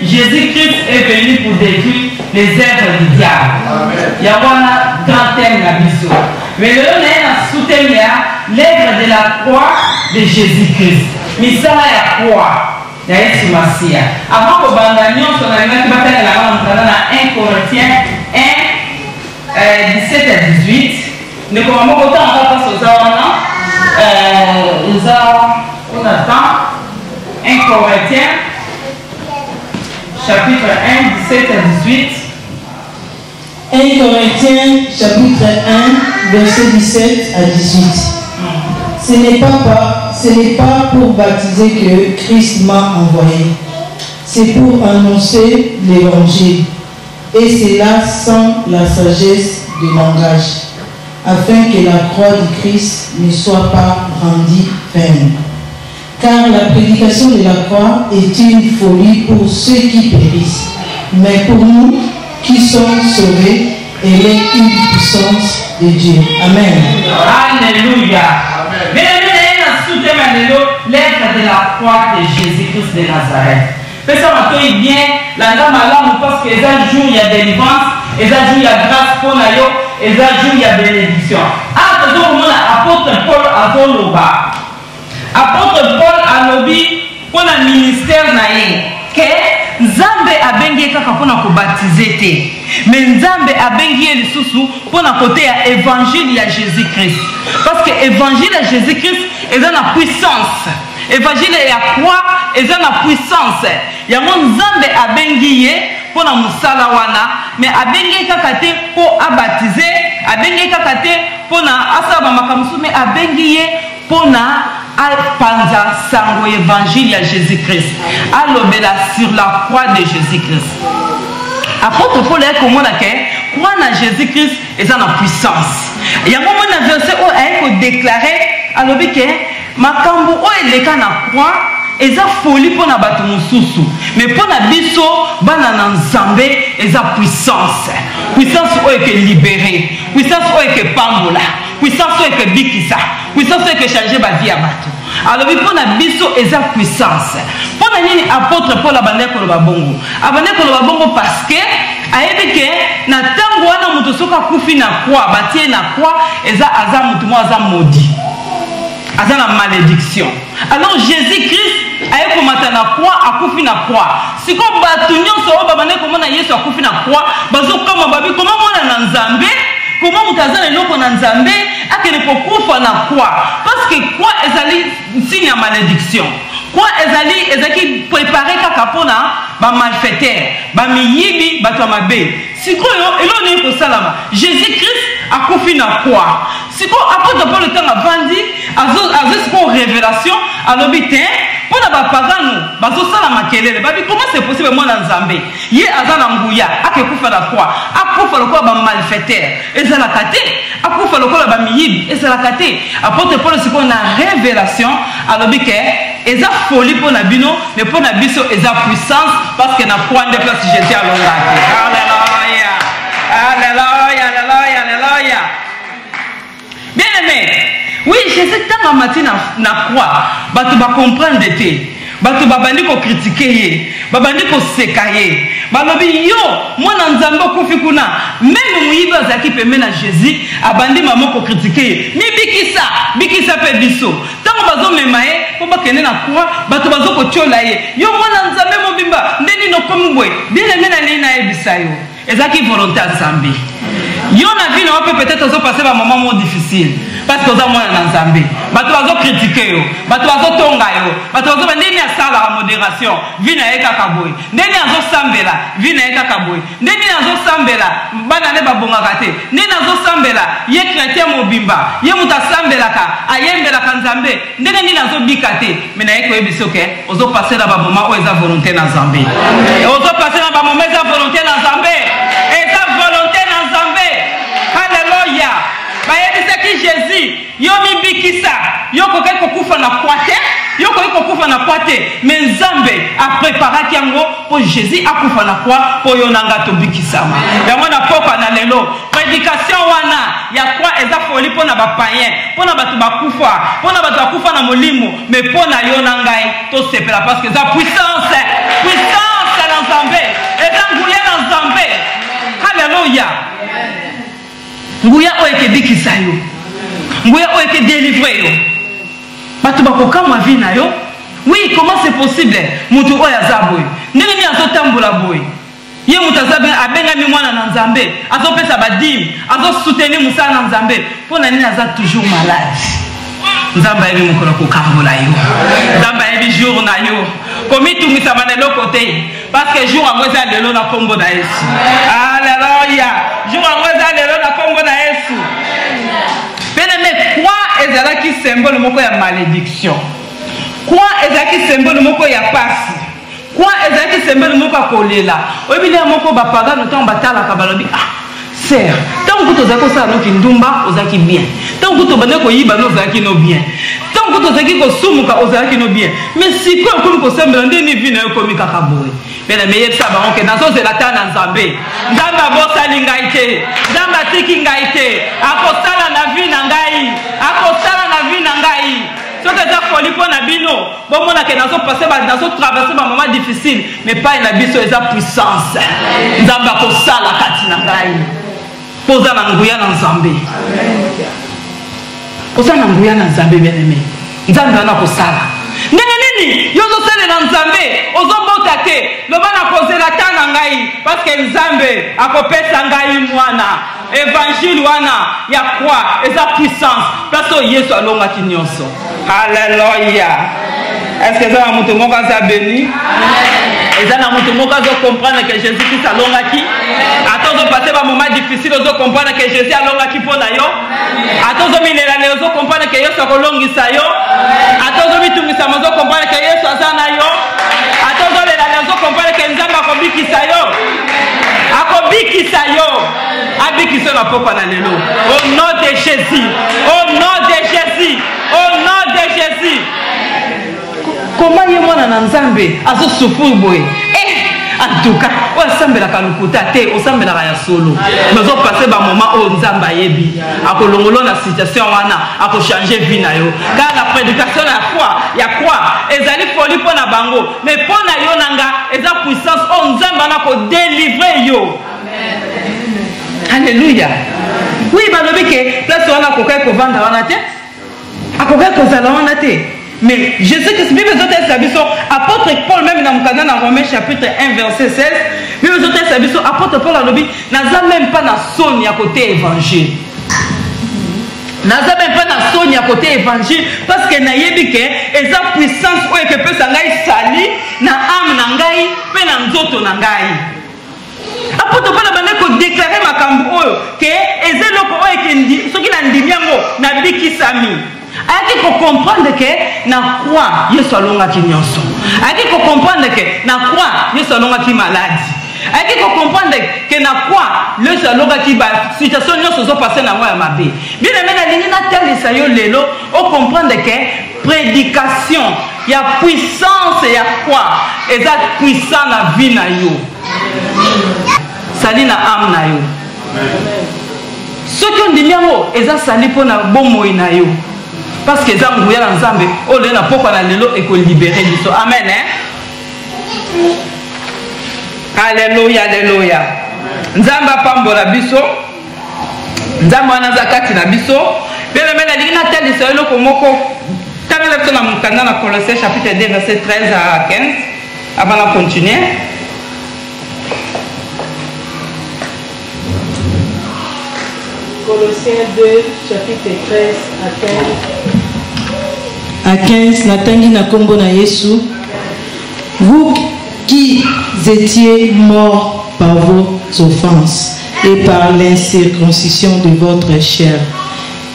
Jésus-Christ est venu pour détruire les œuvres du diable. Il y a un grand thème dans la mission. Mais le sous-thème, il y a l'œuvre de la croix de Jésus-Christ. Mais ça, il y a quoi? Il y a Yesu Masia. Avant que Bandanion soit dans la 1 Corinthiens 1, 17 à 18, nous commençons autant à passer aux Awana. On attend 1 Corinthiens chapitre 1, 17 à 18. 1 Corinthiens chapitre 1, verset 17 à 18. Ce n'est pas pour baptiser que Christ m'a envoyé. C'est pour annoncer l'évangile. Et c'est là sans la sagesse de langage, afin que la croix de Christ ne soit pas rendue vaine. Car la prédication de la croix est une folie pour ceux qui périssent. Mais pour nous qui sommes sauvés, elle est une puissance de Dieu. Amen. Alléluia. Mais l'œuvre de la croix de Jésus-Christ de Nazareth. Mais ça m'a dit bien, la dame a parce que les jours il y a délivrance, les jours il y a grâce pour Nayo, les jours il y a bénédiction. Ah, toujours l'apôtre Paul a Voloba. Apôtre Paul a lobby pour le ministère naïe. Que Nzambe a bengi kaka pour na baptiser te. Mais Nzambe a bengi les sous pour na côté à évangile à Jésus-Christ. Parce que évangile à Jésus-Christ est dans la puissance. Évangile à quoi est dans la puissance. Ya mon Nzambe a bengi pour na musala wana, mais a bengi kaka te pour baptiser, a bengi kaka te pour na asaba makamsu, mais a bengi pour na Panza sango évangile à Jésus-Christ. Alobela sur la croix de Jésus-Christ. Apôtre Paul est comme on a que croix na Jésus-Christ est dans la puissance. Il y a un moment dans verset où il faut déclarer alobi que makambo o eleka na croix eza folie pour na bato mususu. Mais pour na biso bana na Nzambe eza puissance. Puissance o est libérée. Puissance o est pambola. Puissance o est bikisa. Puissance o est changer ba vie à bato. Alors il faut na biso eza puissance. Pour na nini apôtre Paul abandé ko ba bongo. Abandé ko ba bongo parce que ayebi que na tango wana muto soka kufi na croix, batie na croix eza aza muto mo aza maudit. Aza na malédiction. Alors Jésus-Christ aye komata na croix akufi na croix. Si ko bato nyonso o babandé ko mona Yesu akufi na croix, bazo kama babi comment mona na Nzambe. Comment vous avez le nom en Nzambe à que ne peut na quoi? Parce que quoi est signe à malédiction. Quoi est qui préparer kakapona ba malfaiteur, ba miyibi, ba tomabe. Si quoi et l'on est pour salama. Jésus-Christ a confié na quoi? Si quoi après d'abord le temps a vendu, à révélation, à l'obité, pour na ba pagano, ba zo salama kelele. Ba comment c'est possible moi na Nzambe? Yé azana nguya, a que kufa na quoi? A kufa le quoi ba malfaiteur. Et ça la kate, a kufa le quoi ba miyibi, et ça la kate. Apôtre Paul c'est qu'on a révélation, à l'obité, et ça folie pour na bino, mais pour na biso et ça puissance parce que na point de place Jésus à l'onga. Alléluia. Alléluia. Alléluia. Alléluia. Bien aimé, oui, Jésus tant en matin na croix, tu vas comprendre te. Batu babandi ko critiquer, babandi ko sekaye. Balobi yo, moi na nzambe kufi kuna, même muiba zaki pembe na Jésus, abandi maman ko critiquer. Mi bikisa pe biso. Tango bazo memaye, ko bakene na croix, batu bazo ko tiola ye. Yo moi na nzambe mobimba, ndeni no komubwe. Bien aimé na lina ebisa yo. Ezaki volonté à Zambé. Yo na vie na peut-être ozo passer un moment difficile parce que oza mwana na Nzambe. Bato bazo critiquer yo, bato bazo tonga yo, bato bazo ndeni asala la modération, vie na eka kaboy. Ndeni azo sambela, vie na eka kaboy. Ndeni azo sambela, bana ne babonga kate. Ndeni azo sambela, ye chrétien mobimba, ye muta sambela ka, ayembela ka Nzambe. Ndeni ni azo bikate, mais na eko ebisoke, ozo passer la baboma o eza volonté na Nzambe. Ozo passer la baboma eza volonté na Nzambe. Eza volonté na Nzambe. Alléluia. Bayebisaki Jésus, yo mibikisa, yo kokai kokufa na kwate, yo kokai kokufa na kwate, mais Nzambe a préparé kiango pour Jésus a kufa na kwa pour yo nanga to bikisama. Ya mwana poko na lelo, prédication wana ya kwa eza foli pour na ba païen, pour na batu bakufa, pour na batu bakufa na molimo, mais pour na yo nangai to sepela parce que ça puissance na Nzambe, eza nguya na Nzambe. Alléluia. Nguya oeke bikisa yo. Nguya oeke délivrer yo. Batu bakokamwa vie na yo. Oui, comment c'est possible? Mutu oya zaboy. Ndenge ni azo tambola boy. Ye mutu azabe abenga mi mwana na Nzambe. Azo pesa badim, azo soutenir musa na Nzambe. Pona nini aza toujours malade. Nzamba yebi mukolo kokambola yo. Nzamba yebi jour na yo. Komi tumisa manelo côté parce que jour angweza lelo na kombo na Yesu. Alléluia. Jour angweza lelo na kombo na Yesu. Bien-aimé, quoi ezalaki symbole moko ya malédiction. Quoi ezalaki symbole moko ya passe. Quoi ezalaki symbole moko ya kolela. Oyebile moko ba pagano tant batala ka balobi sœur, tant que tu as ça no kindumba ozaki bien. Tant que tu bande ko yiba no ozaki no bien. Tant que tu ozaki ko sumuka ozaki no bien. Mais si ko comme ko sembla ndeni vina yo komi kaka boy. Mais la meilleure ça ba onke nazo zelata na Nzambe. Nzamba bosa lingaite. Nzamba tiki ngaite. Akosala na vie na ngai. Akosala na vie na ngai. Ce que ça folie pour Nabino, bon mon a que nazo passer nazo traverser un moment difficile, mais pas une abisso et sa puissance. Nzamba ko sala kati na ngai. Poza na nguya na Nzambe. Poza na nguya na Nzambe bien aimé. Nzambe ana ko sala. Nini yozo sele na Nzambe, ozo bota te, lo bana kozela ta na ngai parce que Nzambe akopesa ngai mwana. Évangile wana ya quoi et sa puissance parce que Yesu alonga kinyonso. Alléluia. Est-ce que ça mutu moko za béni? Et ça na mutu moko zo comprendre que Jésus Christ alonga ki. Attends de passer un moment difficile zo comprendre que Jésus alonga ki pona yo. Attends de minela ne zo comprendre que Yesu akolongisa yo. Attends de mitumisa zo comprendre que Yesu azana yo. Attends de lela zo comprendre que Nzamba akobikisa yo. Akobikisa yo. Abikisa na papa na lelo. Au nom de Jésus. Au nom de Jésus. Au nom de Jésus. Comment y mwana na Nzambe azo souffrir boy. En tout cas, on sambela kalukuta te, on sambela ya solo. Nous avons passé un moment où Nzamba yebi. Ako longolo na situation wana, ako changer vie na yo. Car la prédication la foi, ya quoi? Ezali folie pour na bango, mais pour na yo nanga, eza puissance on Nzamba na ko délivrer yo. Alléluia. Oui, balobi ke place wana ko kai ko vanda wana te. Akokai ko zala wana te. Mais Jésus Christ, Bible zote sabiso, apôtre Paul même dans Mukana dans Romains chapitre 1 verset 16, Bible zote sabiso, apôtre Paul a dit, n'a même pas na sonne à côté évangile. N'a même pas na sonne à côté évangile parce que na yebi ke eza puissance ou que peut sangai sali na âme na ngai pe na nzoto na ngai. Apôtre Paul a bande ko déclarer makambo oyo ke ezeloko oyo ke soki na ndimiango na bikisami. Ayaki ko comprendre que na quoi Yesu alonga ki nyonso. Ayaki ko comprendre que na quoi Yesu alonga ki maladie. Ayaki ko comprendre que na quoi Yesu alonga ki ba situation nyonso zo passer na moi ya mabe. Bien aimé na lingi na tel sayo lelo o comprendre que prédication ya puissance ya quoi exact puissant na vie na yo. Sali na âme na yo. ceux qui ont dit miango eza sali pour na bomo na yo parce que eza nguya na nzambe o le na poko na lelo et ko libérer biso amen hein alléluia alléluia nzamba pambola biso nzamba wana zakati na biso bien mais na lingina tali so eloko moko kana biso na mukanda na Colossiens chapitre 2 verset 13 à 15 avant de continuer. Colossiens 2, chapitre 13 à 15. À 15, Natangi Nakombo na Yesu. Vous qui étiez morts par vos offenses et par l'incirconcision de votre chair,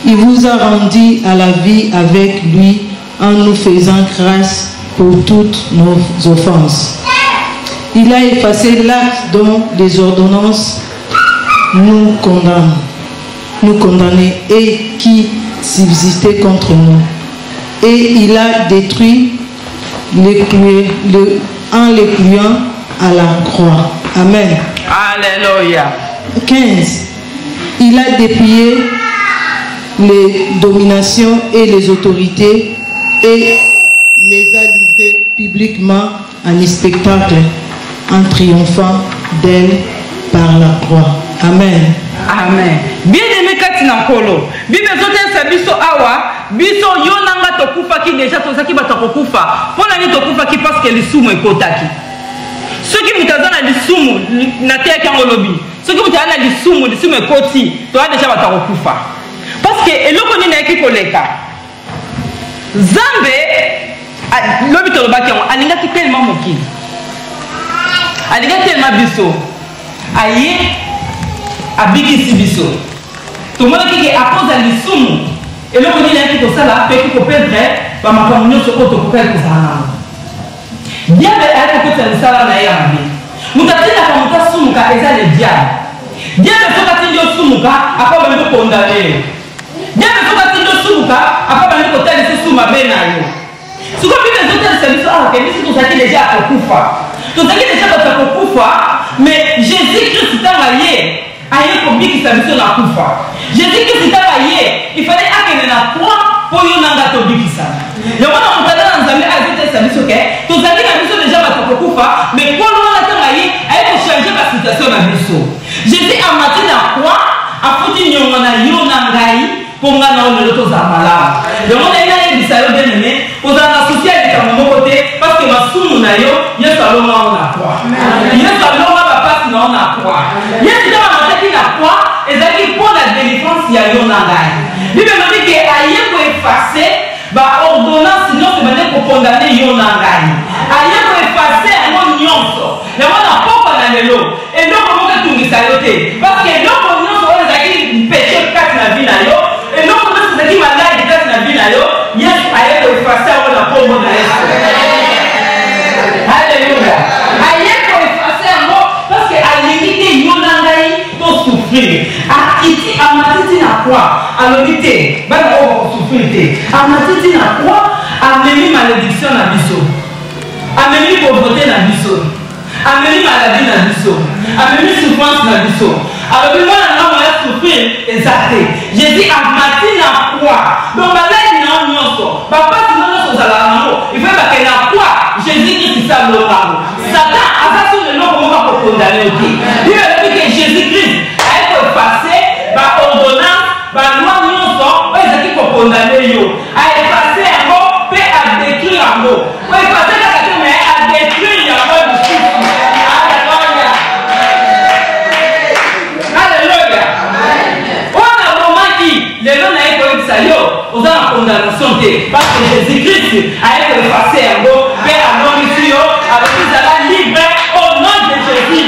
il vous a rendu à la vie avec lui en nous faisant grâce pour toutes nos offenses. Il a effacé l'acte dont les ordonnances nous condamnaient et qui subsistait contre nous. Et il a détruit en les pliant à la croix. Amen. Alléluia. 15. Il a déplié les dominations et les autorités et les a livrés publiquement en spectacle en triomphant d'elle par la croix. Amen. Amen. Bien aimé Katina Kolo. Bible zote biso awa, biso yonanga tokufa ki déjà tozaki batakokufa. Pona ni tokufa ki parce que lisumu ekotaki. Ceux qui mutazana lisumu na teki ngolobi. Ceux qui mutazana lisumu ekoti, to déjà batakokufa. Parce que eloko ni na eki koleka. Zambe lobi tolobaki yango alingaki tellement mokili. Alingaki tellement biso. Aye abikisi biso tomonaki ke akoza lisumu eloko nini yaki kosala mpe kikopendre bamakambo nyonso oyo tokokali kozala nango diable ayaki kokotisa misala na ye ya mabe moto atindaka moto asumuka eza le diable soki atindi osumuka akobandi kokondane yo diable soki atindi osumuka akobandi kotalisa esu mabe na yo siko bible ezotalisa biso awa ke biso tozalaki deja akokufa tozalaki deja bato akokufa mais jésus christ ntango ye aye kobikisa biso na kufa jésus christ ntango ye ifale akende na croix mpo yo nanga tobikisana yango na mokanda na nzambe azotalisa biso ke tozalaki na biso deja bato kokufa mais nkolo wana ntango ye aye kochange basituation na biso jésus amati na croix afuti niongo na yo na ngai mpo ngai na olelo tozala malamu yango na ye nayebisa yo bien-aimé kozala na susi ya likambo moko te parce que masumu na yo yesu alonga ngo na croix yesu alonga bapasi na yo na croix yesu ntango amataki na croix ezalaki mpo na délivrance ya yo na ngai bible elobi ke aye koefase baordonnance nyonso bande kokondane yo na ngai aye koefase yango nyonso yango na pokwa na lelo eloko moko etungisa yo te parce que eloko nyonso oyo ezalaki péché kati na vi na yo eloko nyonso ezalaki maladi kati na vi na yo yesu aye koefase yango na kombo na yesu alleluya aye koefase yango parce que alingi te yo na ngai tosouffrir akiti amatiti na croix alobi te bana oyo bakosouffrir te amatiti na croix amemi malédiction na biso amemi pauvreté na biso amemi maladie na biso amemi souffrance na biso alobi mwana nanga moya souffrir eza te jésus amati na croix donc baladi na yo nyonso bapasi no nyonso ozalaka nango ifai bakende na croix jésus christ abolongango satan aza so leloko moko akokondane yo te bible elobi ke jésus christ aye koefase baordonnance baloi nyonso oyo ezalaki kokondane yo aefase yango mpe adétruire yango koefase kaka te me adétruire yango lisusu alleluya alleluya oyo nabomaki lelo naye koyebisa yo oza na condamnation te parce que jésus christ aye koefase yango mpe alongisi yo alobi zala libre au nom de jésus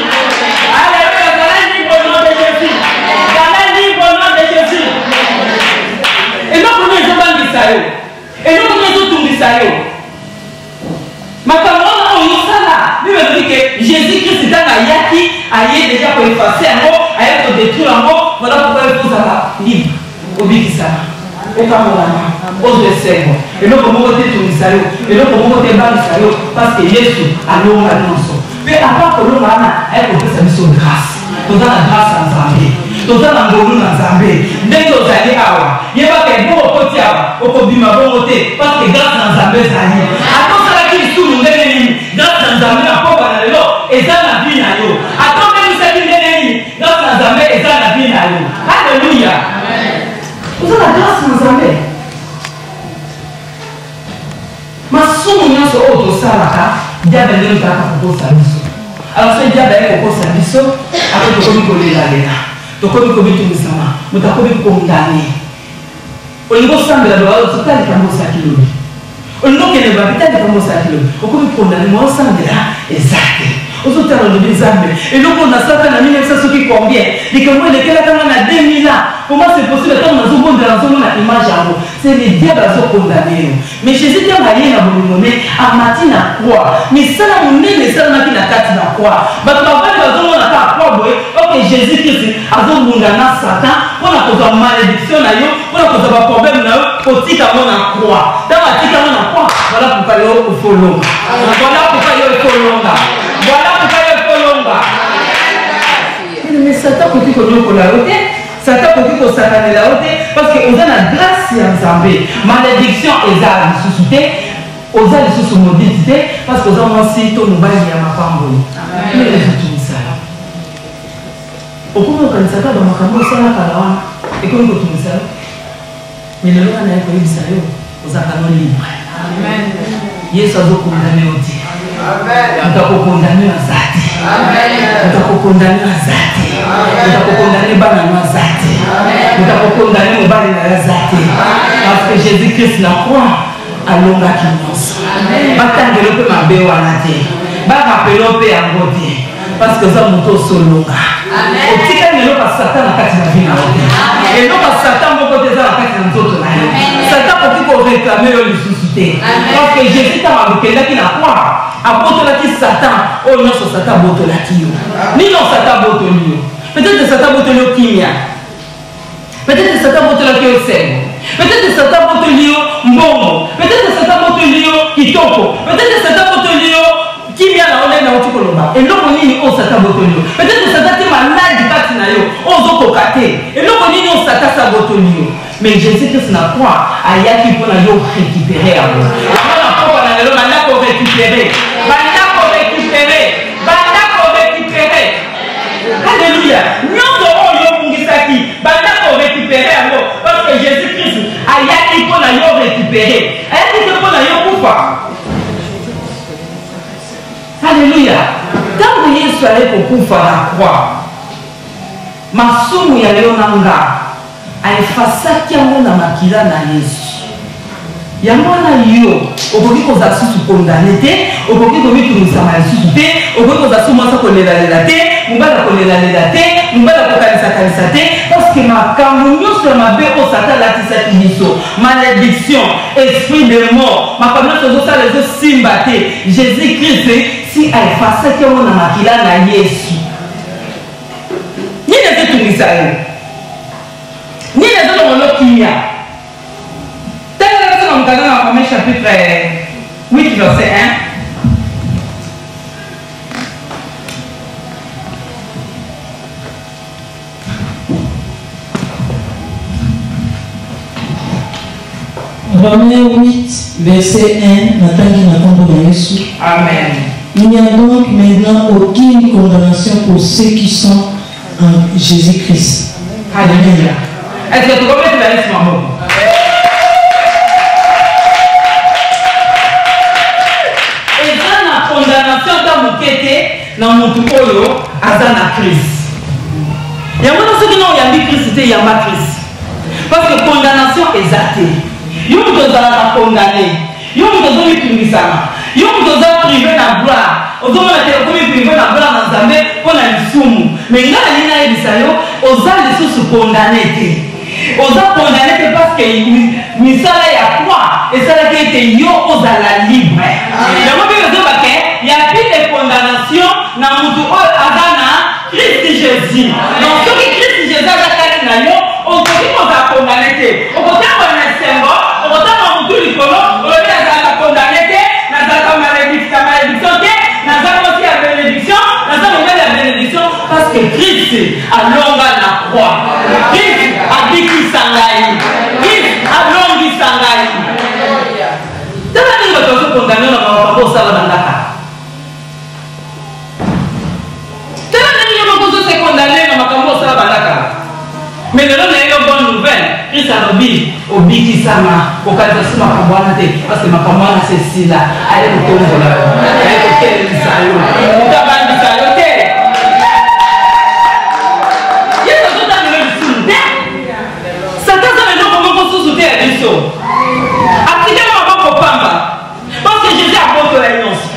alleluya zala libre au nom de jésus zala libre au nom de jésus eloko nini ezobangisa yo eloko nini ezotungisa yo makambo wana oyo osala bible elobi ke jésus christ ntango ayaki aye deja koefase yango aye kodétruire yango voilà pourquoi ekozala libre obikisana okamolana ozwa esengo eloko moko te etungisa yo eloko moko te ebangisa yo parce que yesu alonga nyonso mpe apa kolonga wana aye kopesa biso grâce toza na grâce ya nzambe toza na ngolu na Nzambe ndenge ozali awa yeba ke bo okoti awa okobima bongo te parce que grâce na Nzambe ezali atosalaki lisumu ndenge nini grâce na Nzambe na pokwa na lelo eza na vie na yo atombemisaki ndenge nini grâce na Nzambe eza na vie na yo. Alléluia. Oza na grâce na Nzambe. Masumu nyonso oyo tosalaka diable ndenge ozalaka kokosa biso. Alors ce diable akokosa biso après tokomi kolelalela tokomi kobitumisama moto akomi kondamne olingo osambela loba otali kambo osaki lobi olingo okende babi tali kambo osaki lobi okomi kondamne mwa osambela eza te ozotala lobi Nzambe eloko nasaka na 1900 soki combien likambo elekelaka nga na 2000 ans comment c'est possible ntango nazobondela nazomona image yango c'est le diable azokondamne yo mais Jésus ntango aye na bolingo ne amati na croix misala monene esalamaki na kati na croix bato bavandi bazomona ka croix boye ok Jésus Christ azobunda na Satan mpona kozwa malédiction na yo mpona kozwa baproblème na yo kotika ngo na croix ntango atika ngo na croix voilà pourquoi yo ofolonga voilà pourquoi yo ekolonga voilà pourquoi yo ekolonga mais Satan koki konyokola yo te Satan koki kosakanela yo te parce que oza na grâce ya Nzambe malédiction eza lisusu te oza lisusu moditi te parce que oza mwasi to mobali ya mapambo mais ezutu misala okomi okanisaka bamakambo osalaka na wana ekomi kotumisa yo mais lelo wana ye koyebisa yo ozaka no libre Yesu azokondane yo te moto akokondane yo aza te moto akokondane yo aza te moto akokondane bana no aza te moto akokondane mobali na yo aza te parce que Jésus Christ na croix alongaki nyonso batangelo mpe mabe wana te barapelo mpe yango te parce que oza moto osolonga otikali eloko ya Satan na kati na vi na yo te eloko ya Satan moko te eza na kati na nzoto na yo Satan koki koreklame yo lisusu te parce que Jésus ntango alokendaki na croix abotolaki Satan oyo nyonso Satan abotolaki yo nino Satan abotoli yo peut-être Satan abotoli yo kimia peut-être Satan abotolaki yo semo peut-être Satan abotoli yo mbongo peut-être Satan abotoli yo kitoko peut-être Satan abotoli yo kimia na ole na otikoloba eloko nini oyo Satan abotoli yo peut-être Satan te maladi kati na yo oyo ozokoka te eloko nini oyo Satan sabotoli yo mais Jésus Christ na croix ayaki mpona yo récupérer yango mpona pokwa na lelo bandako récupérer Alléluia. Nyonso oyo obungisaki bandako récupérer yango parce que Jésus Christ ayaki mpona yo récupérer ayaki te mpona yo kufa. Alléluia. Ntango Yesu aye kokufa na croix masumu ya yo na nga aefasaki yango na makila na Yesu yango wana yo okoki kozala susu kondane te okoki komitumisama lisusu te okoki kozala su mwasa kolelalela te mobali akolelalela te mobali akokanisa te parce que makambo nyonso ya mabe oyo Satan alatisaki biso malédiction esprit de mort makambo nyonso ezosala ezosimba te Jésus Christ si aefasaki yango na makila na Yesu nini ezotungisa yo nini ezolongolo kimia dans Romains chapitre 8 verset 1. Romains 8 verset 1. Amen. Il n'y a donc maintenant aucune condamnation pour ceux qui sont en Jésus-Christ. Alléluia. Est-ce que tu comprends la liste, maman? Condamnation dans mon kété dans mon tout oyo azana Christ. Il y a beaucoup de gens qui ont Christ c'était yamba Christ. Parce que condamnation est zatée. Yo muto zala condamné. Yo muto zo mitungisama. Yo muto za privé na gloire. Ozomona te ko privé na gloire na Nzambe pona lisumu. Mais ngala lina yebisa yo oza lisusu condamné te. Oza condamné te parce que misala ya croix et ça qui était yo ozala libre. Il y a plus de condamnation dans le monde Christ Jésus. Donc, ce qui Christ Jésus a fait dans nous, on peut dire qu'on a condamné. On peut dire qu'on est symbole, on peut dire qu'on a condamné, on a malédiction, on a bénédiction, parce que Christ a l'ongé la croix. alobi obiki sama okaza suma kamwana te parce que makamwana c'est si là allez nous tomber là allez kokel sayo utabandi sayo te yeso tota ni le te satan ça les gens comment sous-souter à biso appliquer ma boko pamba parce que Jésus a porté la innocence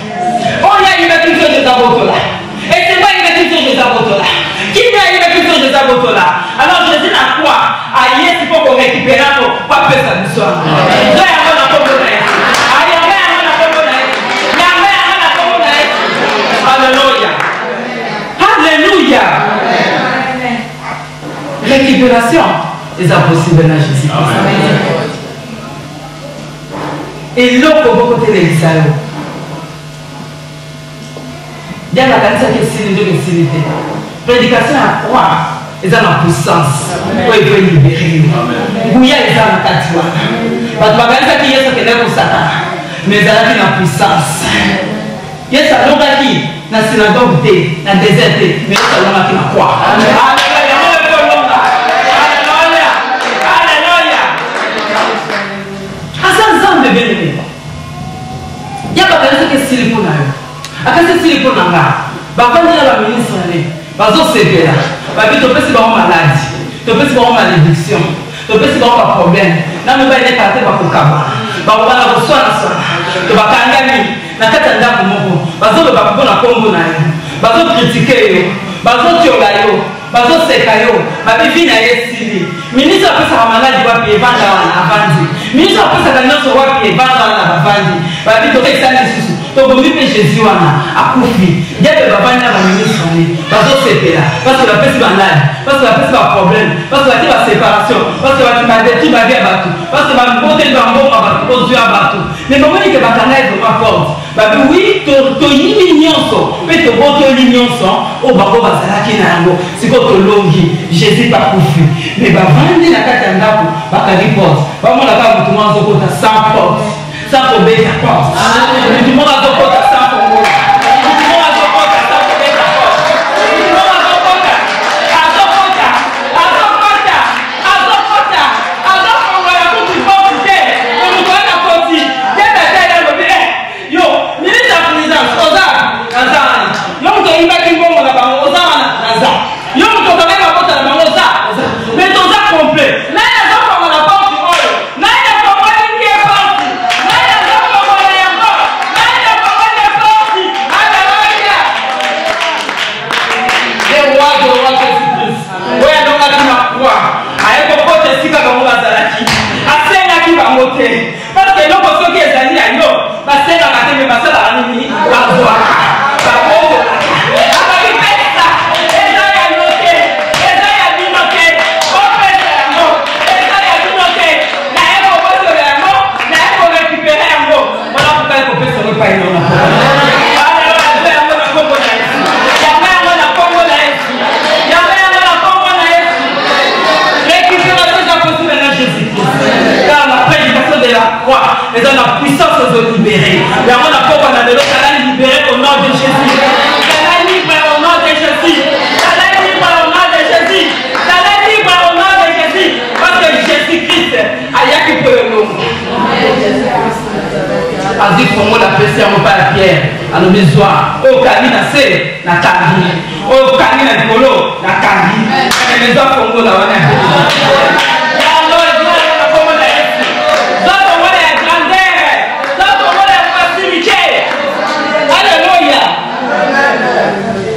on y a une culture de saboto là et c'est pas une culture de saboto là qui a une culture de saboto là alors Jésus n'a quoi à y est pour qu'on récupère pas faire ça du soir alléluia alléluia récupération est impossible dans Jésus et l'autre au côté de l'Israël il y a la qualité qui est si prédication à croire ils ont la puissance pour être libérés. Oui, ils ont la catua. Parce que qui est ce que nous Satan, mais ils ont la puissance. Il y a ça qui dans la synagogue, dans le désert, mais il y a ça qui croit. Alléluia. Alléluia. À ça, nous de bénéfice. Il y a pas de qui est si pour nous. À quoi c'est si pour nous? Bah, quand il y a la ministre, bazo severa babi topesi bango maladie topesi bango malédiction topesi bango ba problème na mo ba ile kate ba kokaba ba ko bana ko swana to bakangami na kata ndako moko bazo ba ko na kombo na yo bazo critiquer yo bazo tiola yo bazo seka yo babi vina yesili ministre apesa maladie wapi evanda wana avandi ministre apesa kanyoso wapi evanda wana avandi babi topesa lisusu donc on dit que Jésus a confié. Il y a des babans qui ont ministre, parce que c'est là, parce que la personne est malade, parce que la personne a un problème, parce que la séparation, parce que la détruit ma vie à bateau, parce que la beauté de l'amour à bateau, aux yeux à bateau. Mais comment il y a des batailles de ma force? Oui, tu as une mignon, mais tu as une mignon, au babo bazalaki na yango, c'est quoi tu longi, Jésus pas confié. Mais bavandi na kata ndako, bakari porte, bamo la kama tout le monde zoko ta 100 porte. Ça pour bête à porte. Tout le monde a deux portes à 100 pour moi. Tout le monde a deux portes à 100 pour bête à porte. Tout le monde a deux portes à 2 portes à 2 portes à 2 portes à 2 portes à 2 portes à tout le monde qui est. On nous donne la porte. Qu'est-ce que c'est là le bien? Yo, ministre de la présidence, Oza, Nazan. Yo, on doit y mettre une bombe là-bas, Oza, Nazan. Yo, on doit mettre la porte là-bas, Oza. Mais Oza complet. Là, il y a deux portes à la porte du oil. Là, il y a pas mal qui est parti. Parce que nous pensons que les amis à nous, parce que nous avons fait passer la nuit, la voix, la voix, mais dans la puissance de libérer. Et avant la pauvre, on a de l'autre, elle a libéré au nom de Jésus. Elle a libre au nom de Jésus. Elle a libre au nom de Jésus. Elle a libre au nom de Jésus. Parce que Jésus-Christ a yaki pour le nom. Azik pour moi la pression, mon père Pierre, à nos besoins. Au Kani na se, na Kani. Au Kani na Kolo, na Kani. Et les autres pour moi la wana.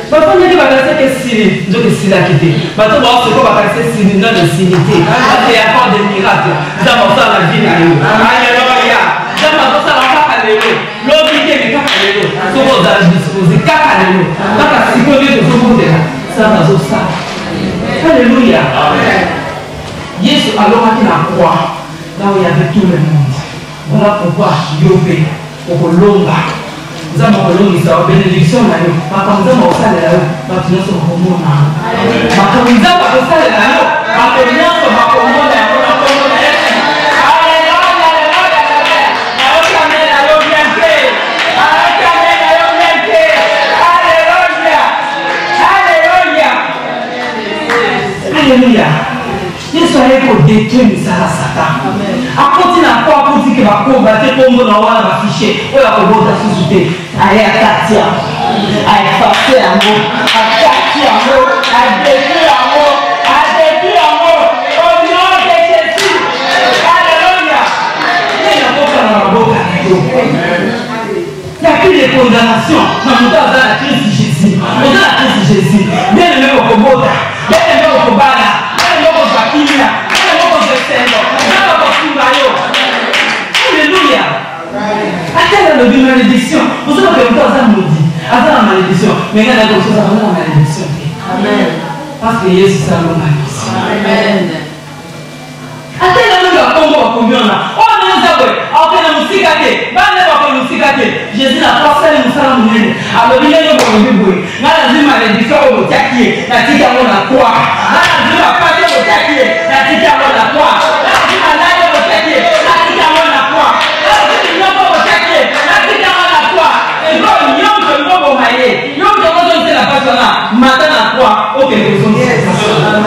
Nous avons essayé de quitter. Maintenant, on se voit passer si nous avons essayé de quitter. Il y a encore des miracles. Nous avons ça dans la vie. Alléluia. Nous avons ça dans la vie. L'obligé de Alléluia. Nous avons disposé 4 Alléluia. Nous avons disposé de ce monde. Ça va ça. Alléluia. Jésus, alors, il a croix. Là où il y avait tout le monde. On a pouvoir yobé. Pour l'ombre. Nous avons une bénédiction, nous avons alléluia. Yesu ayeko détruire détruire le salaire Satan. À continuer à quoi pour dire que va combattre comme on va l'afficher. On va combattre la société. Allez à Katia. À effacer l'amour. À Katia l'amour. À détruire l'amour. À détruire l'amour. Au nom de Jésus. Alléluia. Il n'y a pas de la boca. Il n'y a plus de condamnation. On est dans la crise de Jésus. On est dans la crise de Jésus. Bien aimé au Kobota. Bien aimé au Kobana. Alléluia. Attends la malédiction. Vous savez que vous avez maudit. Attends la malédiction. Mais il y a des choses à la malédiction. Amen. Parce que Jésus est la malédiction. Amen. Attends la malédiction. Combien on a? Oh, non, ça va. Après la musique à thé. Pas la musique à thé. Jésus n'a pas fait le moussala moulé. Alors, il y a une bonne vie. Là, la malédiction au taquier. La tique à mon quoi. Là, la pas de taquier. La tique à mon quoi. Là, la au taquier. La tique à mon quoi. Là, la au taquier. La tique à mon quoi. Et donc, il y a un peu de maillé. Il y a un peu de la personne là. Matin à quoi. Ok, vous sont bien.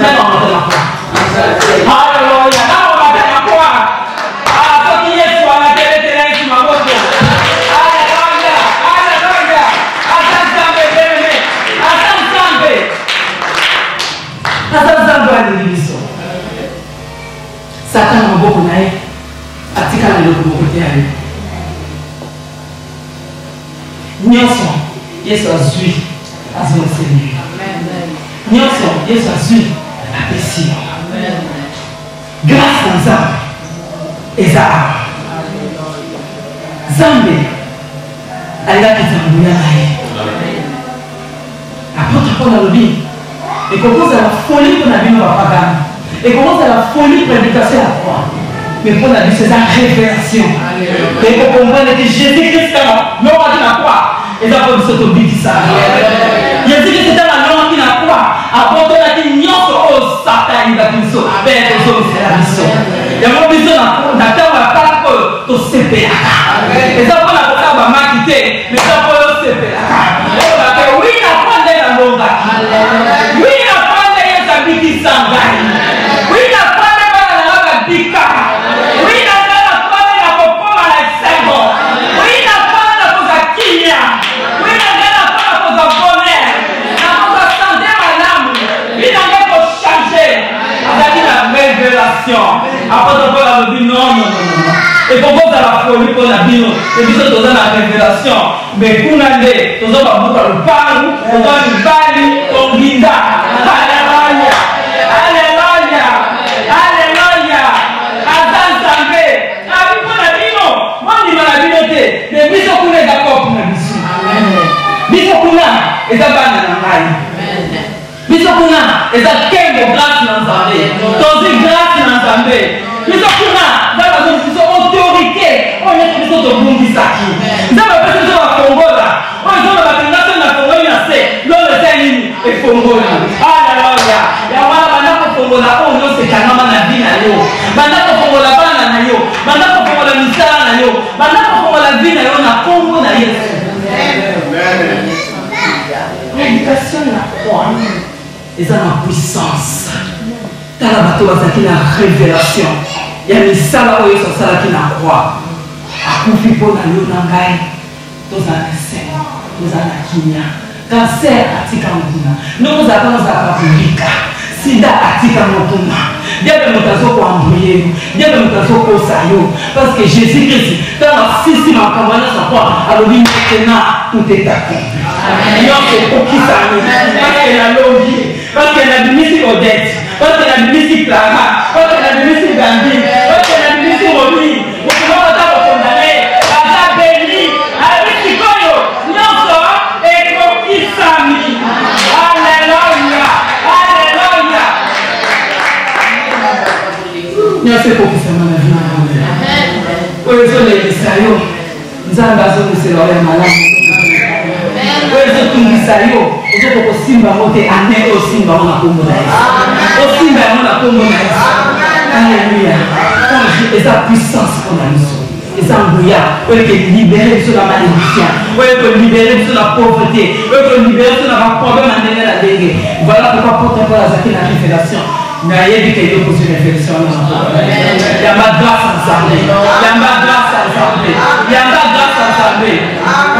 Maintenant, on va quoi. Alléluia. Là, on va faire quoi. Ah, faut qu'il y ait soit la télé sur ma moto. Alléluia. Alléluia. Attends, Zambé, bien-aimé. Attends, Zambé. Attends, Zambé à l'émission. Satan m'a beaucoup naïf. Atika na le côté à lui. Nyonso, Yesu azui. Azui Seigneur. Nyonso, Yesu azui. Apesi. Grâce à Zambé. Eza. Zambé. Aïda Kitambuya naïf. Apôtre Paul a dit. Et commence à la folie qu'on a vu dans la pagane. Et commence à la folie prédication à la croix. Mais Paul a dit c'est la révélation. Et pour comprendre que Jésus-Christ est là, non pas la croix. Et ça peut se tomber qui ça. Jésus-Christ est là, non qui la croix. Après on a dit non sur Satan il va tout ça. Mais c'est la mission. Il y a mon besoin d'attendre la part que tu sais faire. Et ça peut la croix va m'acquitter. Mais ça peut le se faire. Oui la croix est la longue. Oui la croix est la biki sangai. Oui la croix est la bika. Oui la croix est la popoma la sego. Oui la croix est la cosa kinya. Oui la croix est la cosa bonheur. La cosa santé madame. Oui la croix changer. C'est la révélation. Après on peut la dire non. Et pourquoi dans la folie pour la bino? Et puis ça dans la révélation. Mais pour l'année, nous avons beaucoup de parole, nous avons une balle, on guida. Alléluia. Alléluia. Alléluia. Azan Zambé. Ah, pour la bino. Moi, je dis la binoté. Mais biso kuna d'accord pour la biso. Biso kuna, et ça va dans la maille. Biso kuna, et ça kembo grâce dans Zambé. Tozi grâce dans Zambé. Biso kuna, dans la zone, autorité. On est tous autres bondis saki. Nous avons fait ce Congo là. On est dans la nation de Congo, il y a c'est l'homme et Congo là. Alléluia. Et on va dans Congo là, on est c'est canama na vie na yo. Maintenant Congo là bana na yo. Maintenant Congo la misala na yo. Maintenant Congo la vie na yo na Congo na Yesu. Amen. L'éducation na croix. Et ça la puissance. Dans la bateau qui la révélation. Il y a des salles où ils sont salles qui la croix. A confié pour la lune en gagne. Tous en essai. Tous en akinya. Cancer atika mutuna. Nous attendons à Afrique. Sida atika mutuna. Dieu me mutazo pour embrouiller. Dieu me mutazo pour sayo. Parce que Jésus-Christ, dans la système en campagne sa croix, alors maintenant tout est accompli. Non, c'est pour qui ça nous. Parce qu'elle a l'objet. Parce qu'elle a du mystique aux dettes. Parce qu'elle a du mystique Clara. Parce qu'elle a du mystique Gandhi. Parce qu'elle a du mystique Romy. Vous pouvez entendre condamner. La béni. Avec Chicoyo. Non, ça. Et pour qui ça nous. Alléluia. Alléluia. Non, c'est pour qui ça m'a vu. Pour les autres, les Israël. Nous avons besoin de se leur malade. Sayo, et je peux aussi monter à n'est aussi dans la commune. Aussi dans la commune. Alléluia. Et sa puissance qu'on a mis. Et ça embrouillard. On peut libérer sur la malédiction. On peut libérer sur la pauvreté. On peut libérer sur la problème à la dégué. Voilà pourquoi porte la révélation. Naïe que Dieu pose une réflexion. Il y a ma grâce ensemble. Il y a ma grâce ensemble. Il y a ma grâce ensemble.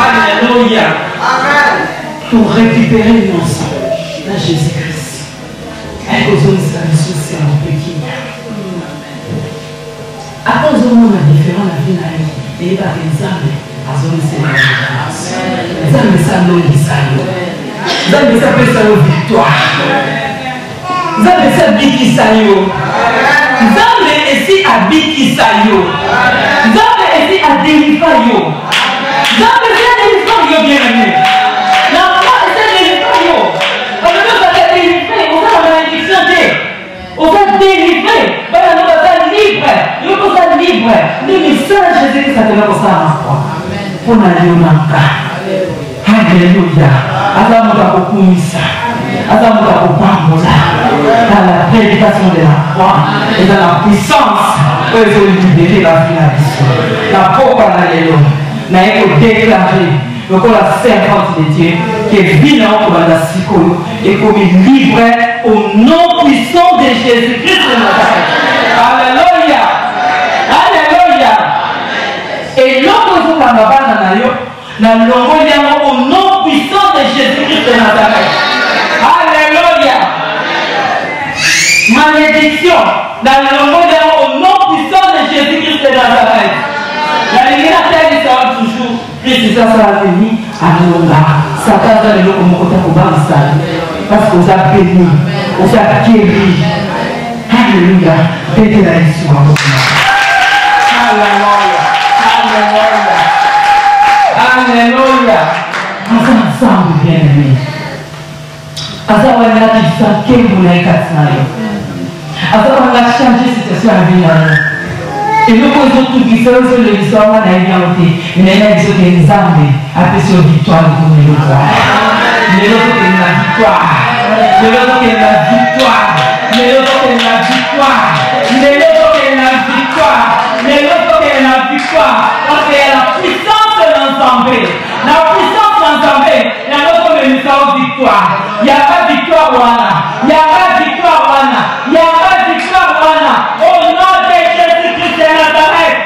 Alléluia. Pour récupérer nos sangs dans Jésus-Christ. Et que nous sommes c'est un petit. À cause de mon différent la vie n'a eu. Et par exemple, à zone c'est la grâce. Les hommes ça nous dit ça. Les hommes ça peut ça victoire. Zambe se bikisa yo. Zambe esi abikisa yo. Zambe esi adeliver yo. Zambe esi adeliver yo bien aimé. La foi esi adeliver yo. Parce que vous allez délivrer, vous avez la malédiction de. Vous allez délivrer. Vous allez libre. Vous allez libre. Le message Jésus que ça te va pour ça à la foi. Pour la lionanka. Alléluia. Azamuka kukumisa. Azamuka kupambola. Dans la prédication de la foi et dans la puissance où il faut libérer la finalité. La foi à l'élo. N'a été déclaré donc la servante de Dieu qui est bilan pour la psycho et comme libre au nom puissant de Jésus-Christ de Nazareth. Alléluia. Alléluia. Et l'autre jour la baba na longo au nom puissant de Jésus-Christ de Nazareth. Alléluia. Malédiction dans le monde au nom puissant de Jésus-Christ de Nazareth. La lumière terre sera toujours Christ ça sera venu à nous là. Satan va le comme côté pour ça parce qu'on a béni, on a guéri. Alléluia. Béni la histoire. Alléluia. Alléluia. Alléluia. Ensemble bien aimé. Asa wala kisa kembu na ikatsnayo. Asa wala changer situation à vie là. Et nous posons tout qui fait sur l'histoire na yauté. Mais là ils sont des armes après sur victoire pour nous voir. Mais l'autre est la victoire. Mais l'autre est la victoire. Mais l'autre est la victoire. Mais l'autre est la victoire. Mais l'autre est la victoire. Parce qu'il y a la puissance de l'ensemble. La puissance de l'ensemble. Il y a notre ministère de victoire. Il n'y a pas de victoire wana. Il n'y a pas de victoire wana. Il n'y a pas de victoire wana. Au nom de Jésus-Christ de Nazareth.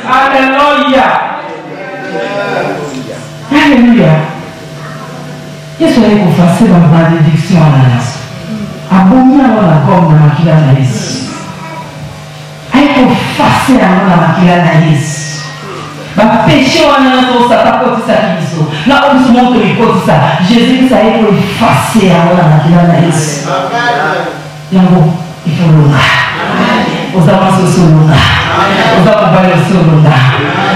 Alléluia. Alléluia. Qu'est-ce que vous faites dans la malédiction à la nation? Abonner à la gomme de la maquilla naïs. Aïe pour fasser à la maquilla naïs. Ma péché on a un ça pas comme ça qui dit ça. Là on se montre les côtés ça. Jésus ça est pour effacer à la maquilla naïs. Yango il faut le Aux avances sur le aux avances sur le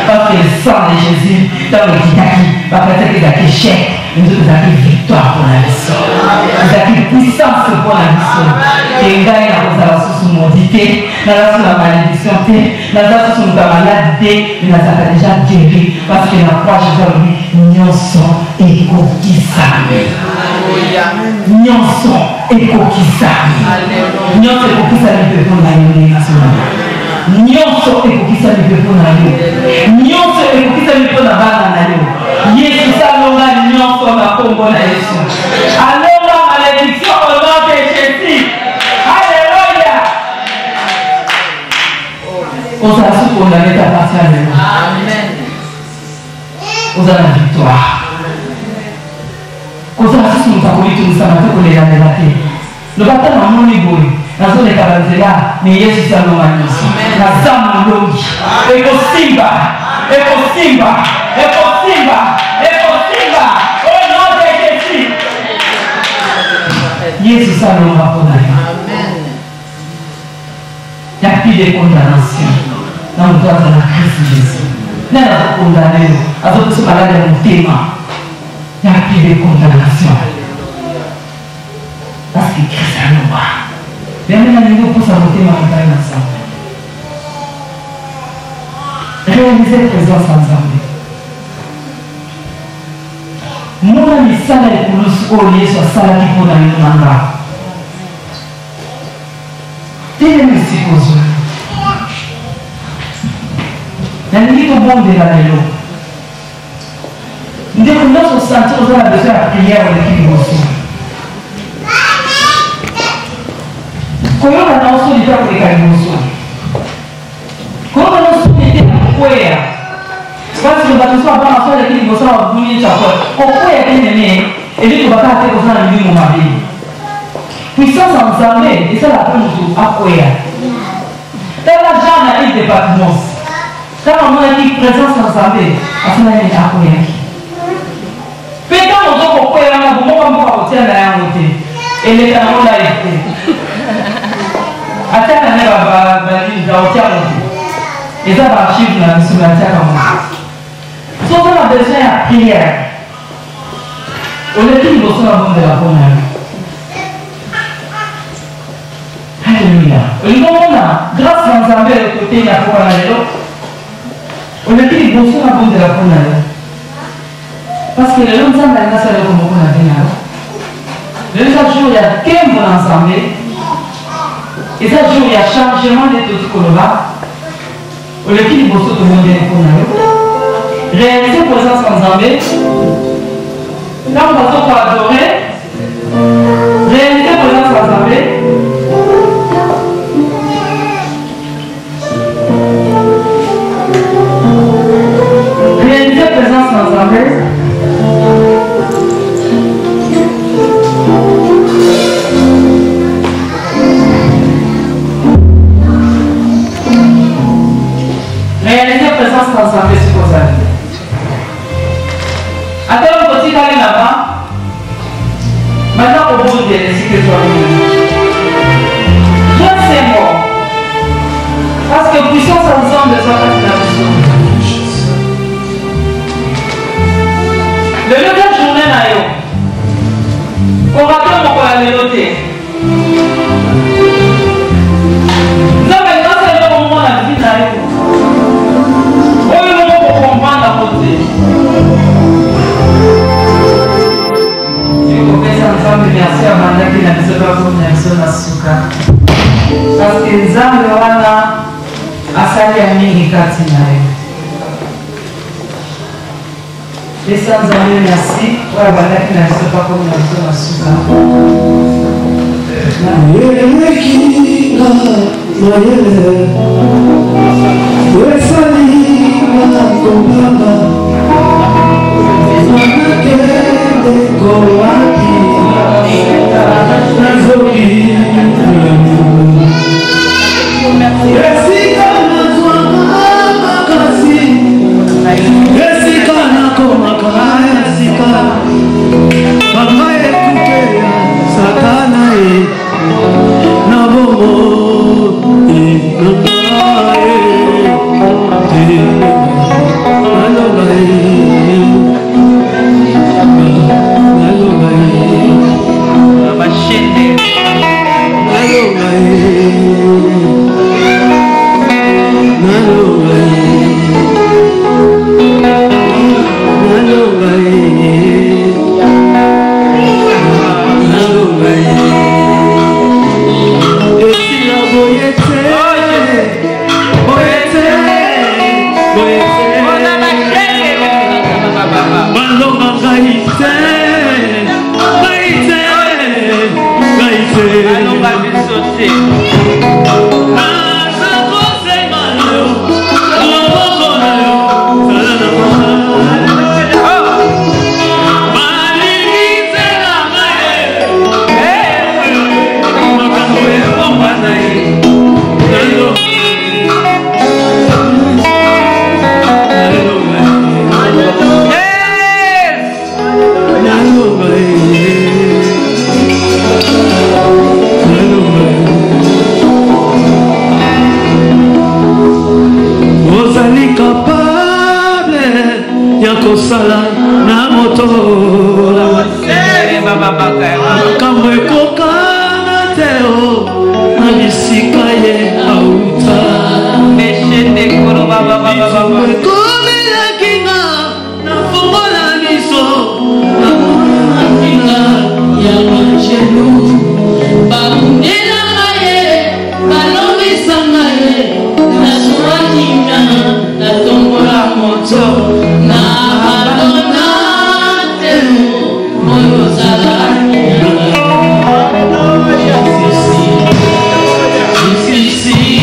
parce que le sang de Jésus dans le Kitaki va faire que ça échec. Nous avons une victoire pour la mission. Nous avons une puissance pour la mission. Et nous avons sous maudité, nous avons la malédiction, nous avons sous la maladie, nous avons déjà guéri parce que la croix, je dois lui, nous sommes éco-kissami. Nous sommes éco-kissami. Nous sommes éco-kissami pour la nation. Nous sommes éco-kissami pour la nation. Nous sommes éco-kissami pour la nation. Yesu salonga nyonso na kombo na Yesu. Alonga malédiction au nom de Jésus. Alléluia. On s'est assis pour la mettre à partir de nous. Amen. On a la victoire. On s'est assis pour nous accomplir tout ça, pour les années là. Le bâtiment à mon niveau, la zone est à là, mais Yesu salonga nyonso. La zamu longi. Et Simba. Et Simba. Et Simba. Au nom de Jésus. Jésus salonga pour nous. Il n'y a plus de condamnation dans le droit de la Christ Jésus. Il n'y a pas de condamnation. Alors que ce malade est mon témoin. Il n'y a plus de condamnation. Parce que Christ a le droit. Mais maintenant, nous pour saboter ma condamnation. Réaliser la présence ensemble. Mon ami Sala et Koulous Olé sur Sala qui faut dans le mandat. Tenez-moi ici pour vous. Il y a une ligne au bon de la vélo. Nous devons nous sentir aux besoin de la prière ou de qui nous sommes. Comment liboso. Comment nous était quoi? Parce que nous sommes pas en train de liboso à venir ça quoi. Pourquoi est aimé et lui tu vas pas faire comme ça dans le mon mari. Puissance en armée et ça la prend nous à quoi? Dans la jambe à l'île de Patmos. Quand on a dit présence en armée, à ce moment-là à quoi? Pétant nos autres pourquoi on a beaucoup comme pour tirer la montée. Et les canons là étaient. Attends, on va venir dans le terre. Et ça va archiver la mission de la terre. Sauf qu'on a besoin de prière. On est qui besoin de la bonne. Alléluia. Et nous on grâce à nous avoir le côté de la bonne. On est qui besoin de la bonne. Parce que les gens qui ont la salle comme on a dit. Le jour il y a 15 ensemble. Et ça jour il y a changement de tout ce qu'on va. On est qui besoin de monde de réaliser présence ensemble. Là on va tout adorer. Réaliser présence ensemble. Réaliser présence ensemble. Réaliser présence ensemble, c'est pour ça. Attends, on continue d'aller là-bas. Maintenant, au bout de l'esprit de toi-même. Je sais moi. Parce que puissance ensemble de sa fascination. Le lieu de la journée n'a eu. On va attendre pour aller noter. Nous avons maintenant le moment de la vie n'a eu. On est le moment pour comprendre la beauté. Je confesse ensemble, merci à Manda qui n'a pas comme merci à Suka. Parce que les âmes de Wana asali à Mingikati nae. Et sans aller merci, voilà Manda qui n'a pas comme merci à Suka. See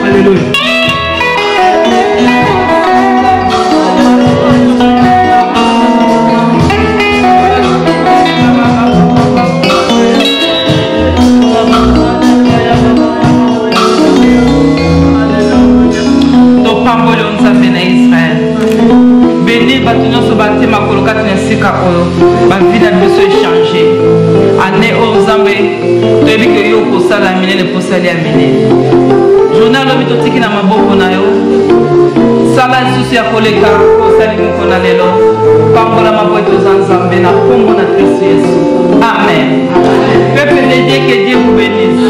Alléluia. Béni bato nyonso batima kolokati na esika oyo bavi na biso echange ane oyo nzambe toyebi ke yo okosala minene posali ya minene journal alobi totiki na maboko na yo sala lisusu ya koleka kosali moko na lelo pambola maboko toza nzambe na kombo na Kristo Yesu amen. Peuple de Dieu, que Dieu vous bénisse.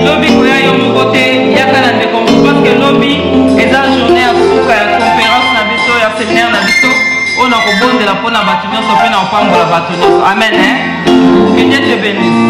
Lobi koya yo moko te yaka na ndeko parce que lobi eza journée ya suka ya conférence na biso ya séminaire na biso oyo na kobondela mpona bato nyonso mpe na kopambola bato nyonso amen. Que Dieu te bénisse.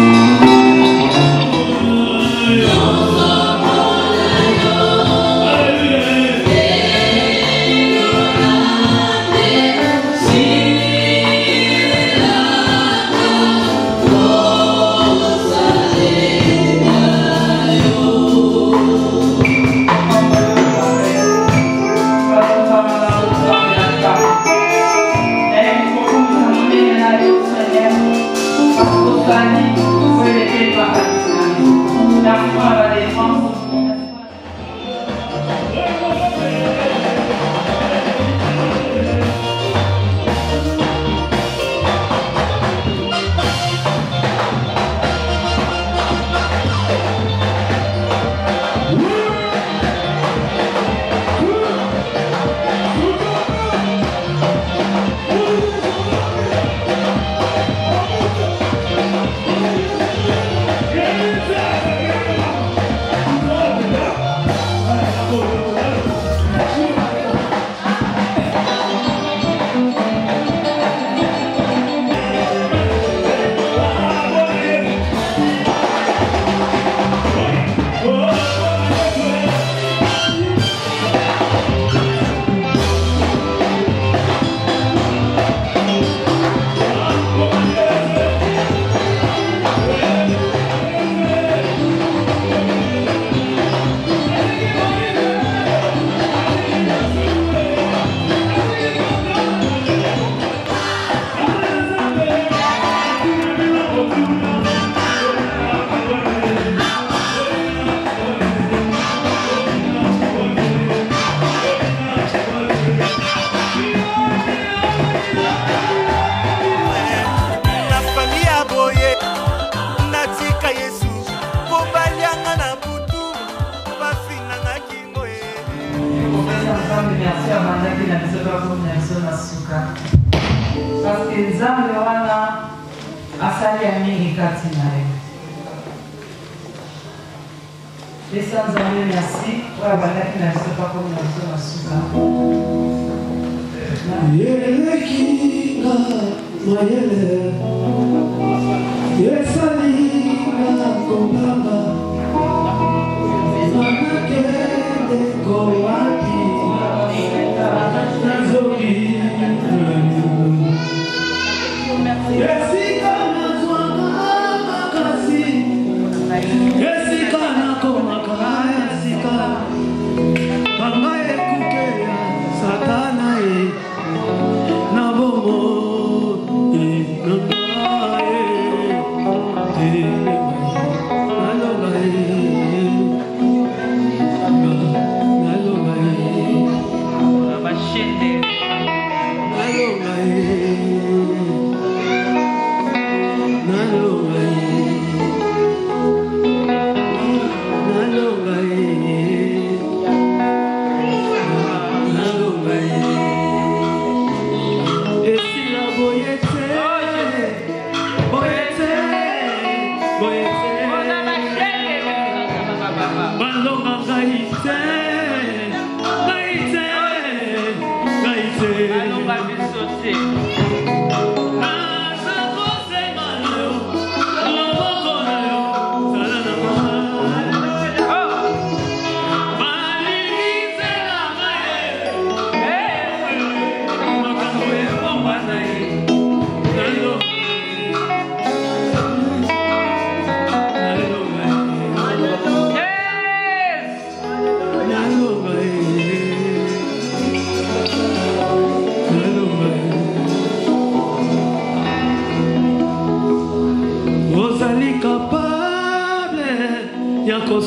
Parce que nzambe wana asali ya mingi kati na ye. Pesa nzambe merci oyo bandaki na biso pakomi na biso na suka. Yelekinga mayele yesalinga kombanga nakende kowapi nazoki Yesika nazwanga makasi Yesika nakomaka Yesika Kanga ekuke ya satana na bobo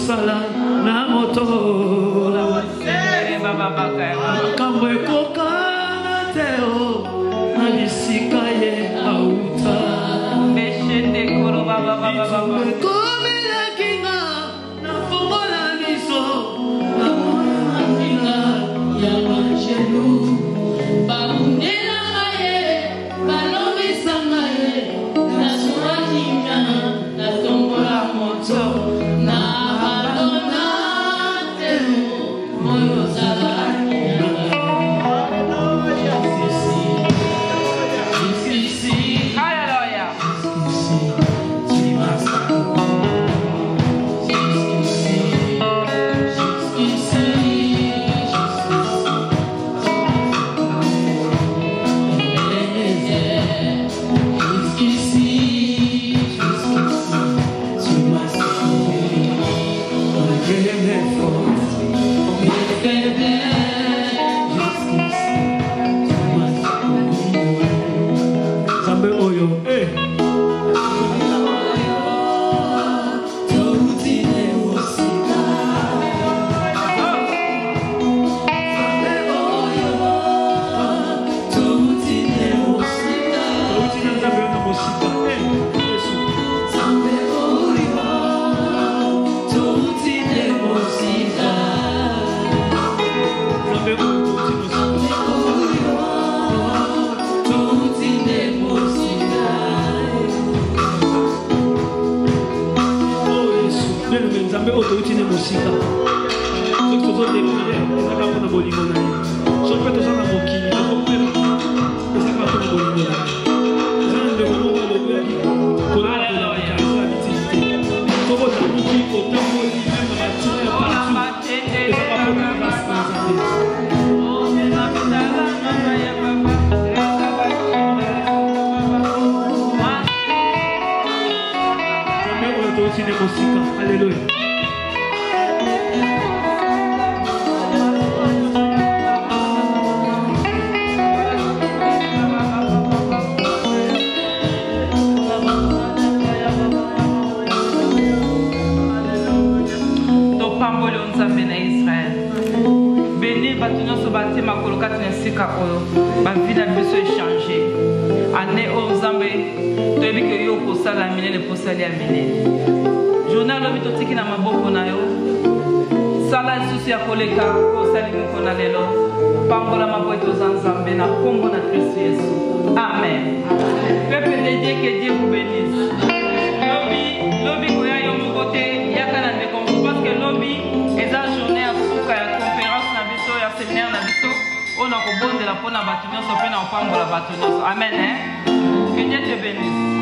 kosala na moto makambo ekokana te o na bisika ye auta ekomelaki nga na fongola miso na monakinga ya bangelu babundelanga ye balobisanga ye nazwakinga na tombola moto na balona te moyo zalaki Amen. Que Dieu te bénisse.